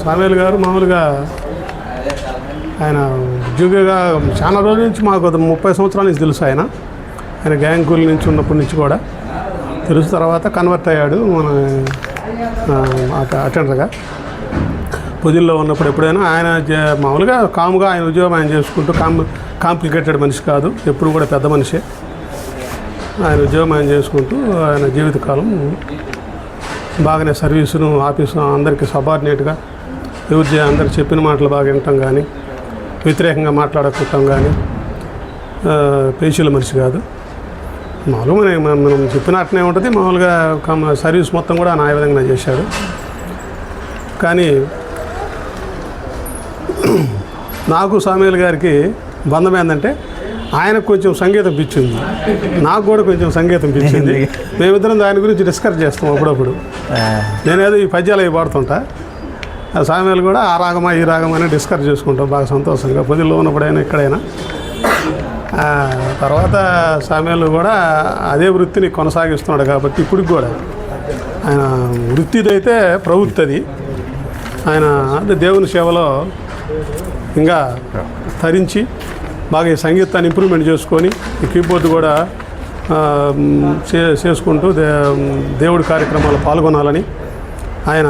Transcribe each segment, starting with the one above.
సామేల్ గారు మామూలుగా ఆయన ఉద్యోగిగా చాలా రోజుల నుంచి మాకు 30 సంవత్సరాల నుంచి తెలుసు. ఆయన గ్యాంగ్ కూల్ నుంచి ఉన్నప్పటి నుంచి కూడా తెలుసు. తర్వాత కన్వర్ట్ అయ్యాడు మన అటెండర్గా. పొజిల్లో ఉన్నప్పుడు ఎప్పుడైనా ఆయన మామూలుగా కాముగా ఆయన ఉద్యోగం ఆయన చేసుకుంటూ కాంప్లికేటెడ్ మనిషి కాదు, ఎప్పుడు కూడా పెద్ద మనిషే. ఆయన ఉద్యోగం ఆయన చేసుకుంటూ ఆయన జీవితకాలం బాగానే సర్వీసును ఆఫీసు అందరికీ సబార్డినేట్గా అందరికి చెప్పిన మాటలు బాగా వినటం కానీ, వ్యతిరేకంగా మాట్లాడకపోవటం కానీ, పేషీల మనిషి కాదు. మామూలుగా మనం చెప్పినట్టునే ఉంటుంది. మామూలుగా సర్వీస్ మొత్తం కూడా ఆయన ఆ విధంగా చేశాడు. కానీ నాకు సామేల్ గారికి బంధం ఏంటంటే ఆయనకు కొంచెం సంగీతం పిచ్చింది, నాకు కూడా కొంచెం సంగీతం పిచ్చింది. మేమిద్దరం దాని గురించి డిస్కస్ చేస్తాం అప్పుడప్పుడు. నేనేదో ఈ పద్యాలు అవి పాడుతుంటా, సామేల్ కూడా ఆ రాగమా ఈ రాగమా అని డిస్కస్ చేసుకుంటాం బాగా సంతోషంగా, పొదిలో ఉన్నప్పుడైనా ఎక్కడైనా. తర్వాత సామేల్ కూడా అదే వృత్తిని కొనసాగిస్తున్నాడు కాబట్టి ఇప్పటికి కూడా ఆయన వృత్తిదైతే ప్రవృత్తి అది. ఆయన అంటే దేవుని సేవలో ఇంకా తరించి బాగా ఈ సంగీతాన్ని ఇంప్రూవ్మెంట్ చేసుకొని ఈ కీబోర్డు కూడా చేసుకుంటూ దేవుడి కార్యక్రమాలు పాల్గొనాలని ఆయన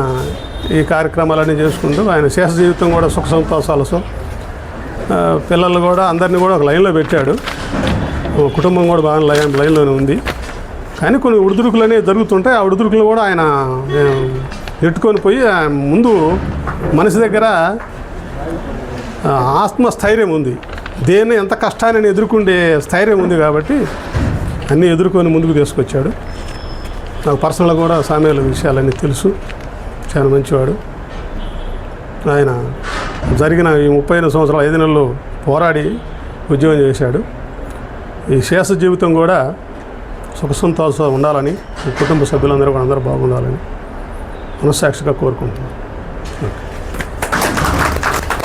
ఈ కార్యక్రమాలన్నీ చేసుకుంటూ ఆయన శేష జీవితం కూడా సుఖ సంతోషాలతో పిల్లలు కూడా అందరినీ కూడా ఒక లైన్లో పెట్టాడు. కుటుంబం కూడా బాగా లైన్లోనే ఉంది. కానీ కొన్ని ఉడుదురుకులు అనేవి జరుగుతుంటాయి. ఆ ఉడుదురుకులు కూడా ఆయన నెట్టుకొని పోయి ముందు మనిషి దగ్గర ఆత్మస్థైర్యం ఉంది, దేన్ని ఎంత కష్టాన్ని ఎదుర్కొండే స్థైర్యం ఉంది కాబట్టి అన్నీ ఎదుర్కొని ముందుకు తీసుకొచ్చాడు. నాకు పర్సనల్గా కూడా సామేల్ విషయాలన్నీ తెలుసు, చాలా మంచివాడు. ఆయన జరిగిన ఈ 35 సంవత్సరాలు 5 నెలలు పోరాడి ఉద్యోగం చేశాడు. ఈ శేష జీవితం కూడా సుఖ సంతోషాలు ఉండాలని, కుటుంబ సభ్యులందరూ కూడా అందరూ బాగుండాలని మనస్సాక్షిగా కోరుకుంటున్నాను.